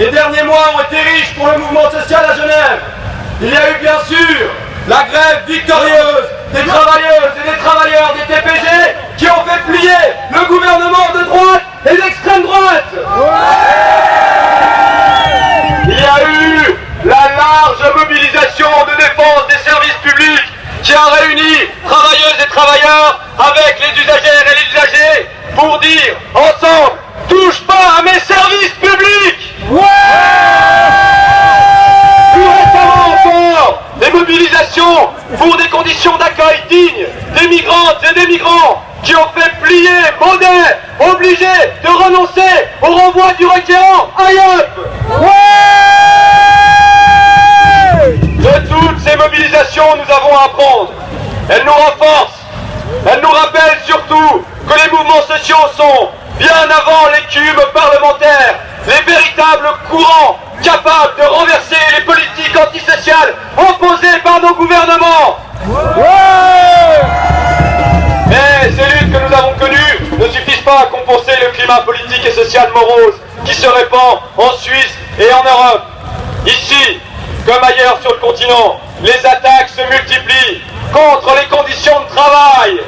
Les derniers mois ont été riches pour le mouvement social à Genève. Il y a eu bien sûr la grève victorieuse des travailleuses et des travailleurs des TPG qui ont fait plier le gouvernement de droite et d'extrême droite. Il y a eu la large mobilisation de défense des services publics qui a réuni travailleuses et travailleurs avec les usagères et les usagers pour dire ensemble: touche pas à mes services publics. Plus récemment encore, des mobilisations pour des conditions d'accueil dignes des migrantes et des migrants qui ont fait plier Baudet, obligé de renoncer au renvoi du requérant ailleurs. De toutes ces mobilisations, nous avons à apprendre. Elles nous renforcent. Elles nous rappellent surtout que les mouvements sociaux sont, bien avant l'écume parlementaire, les véritables courants capables de renverser les politiques antisociales imposées par nos gouvernements. Mais ces luttes que nous avons connues ne suffisent pas à compenser le climat politique et social morose qui se répand en Suisse et en Europe. Ici, comme ailleurs sur le continent, les attaques se multiplient contre les conditions de travail,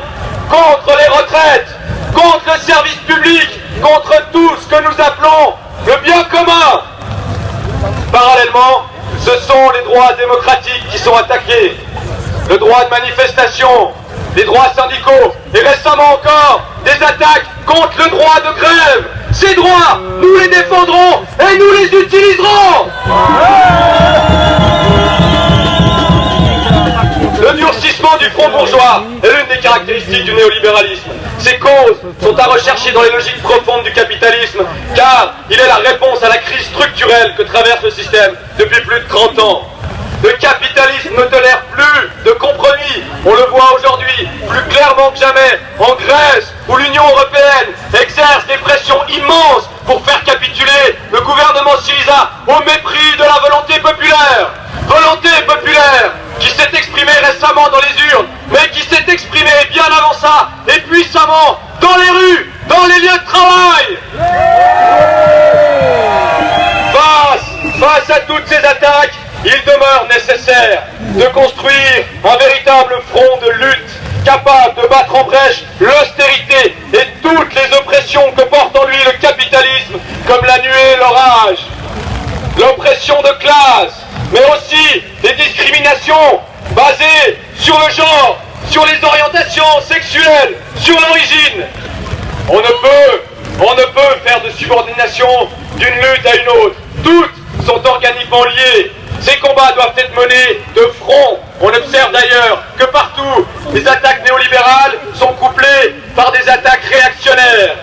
contre les retraites, contre le service public, contre tout ce que nous appelons le bien commun. Parallèlement, ce sont les droits démocratiques qui sont attaqués. Le droit de manifestation, les droits syndicaux et récemment encore des attaques contre le droit de grève. Ces droits, nous les défendrons et nous les utiliserons. Le durcissement du front bourgeois est l'une des caractéristiques du néolibéralisme. Ces causes sont à rechercher dans les logiques profondes du capitalisme, car il est la réponse à la crise structurelle que traverse le système depuis plus de 30 ans. Le capitalisme ne tolère plus de compromis. On le voit aujourd'hui plus clairement que jamais en Grèce, où l'Union européenne exerce des pressions immenses pour faire capituler le gouvernement Syriza au mépris de la volonté populaire. Volonté populaire qui s'est exprimée récemment dans les urnes, mais qui s'est exprimée bien avant ça et puissamment dans les rues, dans les lieux de travail. Face à toutes ces attaques, il demeure nécessaire de construire un véritable front de lutte capable de battre en brèche l'austérité et toutes les oppressions que porte en lui le capitalisme, comme la nuée et l'orage. L'oppression de classe, mais aussi des discriminations basées sur le genre, sur les orientations sexuelles, sur l'origine. On ne peut faire de subordination d'une lutte à une autre. Toutes sont organiquement liées. Ces combats doivent être menés de front. On observe d'ailleurs que partout, les attaques néolibérales sont couplées par des attaques réactionnaires.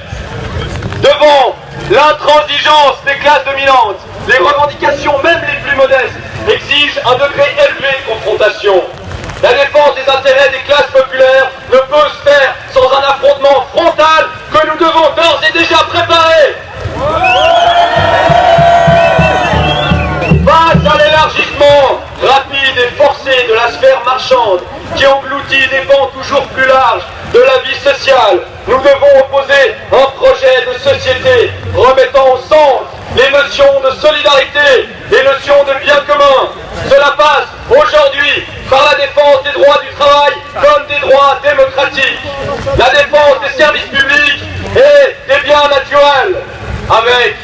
Devant l'intransigeance des classes dominantes, les revendications, même les plus modestes, exigent un degré élevé de confrontation. La défense des intérêts des classes populaires ne peut se faire sans un affrontement frontal que nous devons d'ores et déjà préparer. Face à l'élargissement rapide et forcé de la sphère marchande qui engloutit des pans toujours plus larges de la vie sociale, nous devons opposer un projet de société remettant au centre les notions de solidarité, les notions de bien commun. Cela passe aujourd'hui par la défense des droits du travail comme des droits démocratiques, la défense des services publics et des biens naturels, avec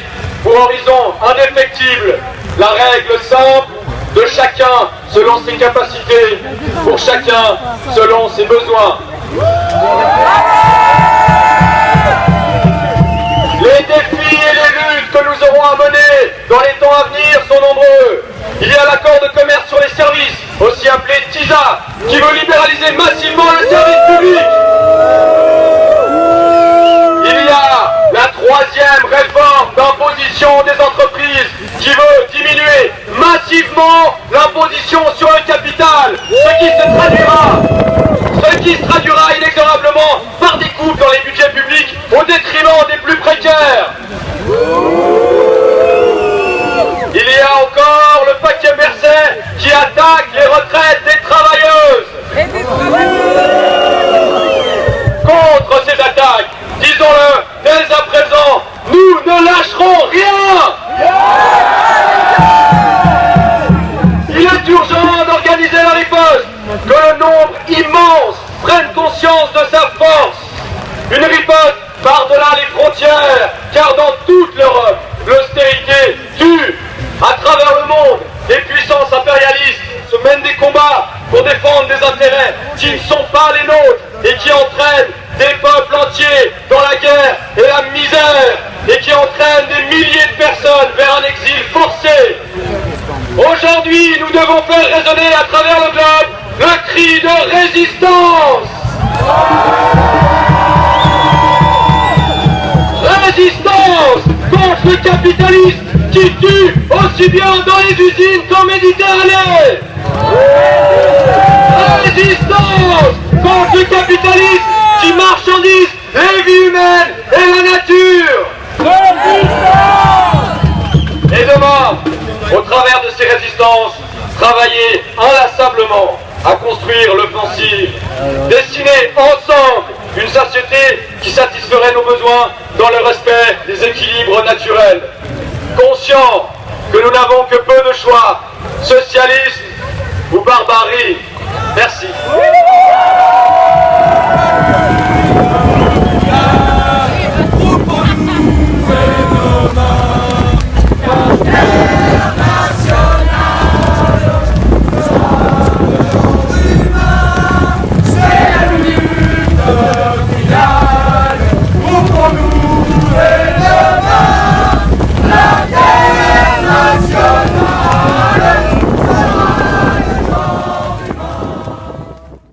pour horizon indéfectible la règle simple de chacun selon ses capacités, pour chacun selon ses besoins. Les défis et les luttes que nous aurons à mener dans les temps à venir sont nombreux. Il y a l'accord de commerce sur les services, aussi appelé TISA, qui veut libéraliser massivement le service public. Il y a la troisième réforme d'imposition des entreprises qui veut diminuer massivement l'imposition sur le capital, ce qui se traduira inexorablement par des coupes dans les budgets publics au détriment des plus précaires. Il y a encore le paquet Berset qui attaque les retraites des travailleuses. pas les nôtres et qui entraînent des peuples entiers dans la guerre et la misère et qui entraînent des milliers de personnes vers un exil forcé. Aujourd'hui, nous devons faire résonner à travers le globe le cri de résistance. Résistance contre le capitalisme qui tue aussi bien dans les usines qu'en Méditerranée. Résistance contre le capitalisme qui marchandise les vies humaines et la nature. Et demain, au travers de ces résistances, travailler inlassablement à construire l'offensive, dessiner ensemble une société qui satisferait nos besoins dans le respect des équilibres naturels. Conscient que nous n'avons que peu de choix, socialisme ou barbarie. Merci.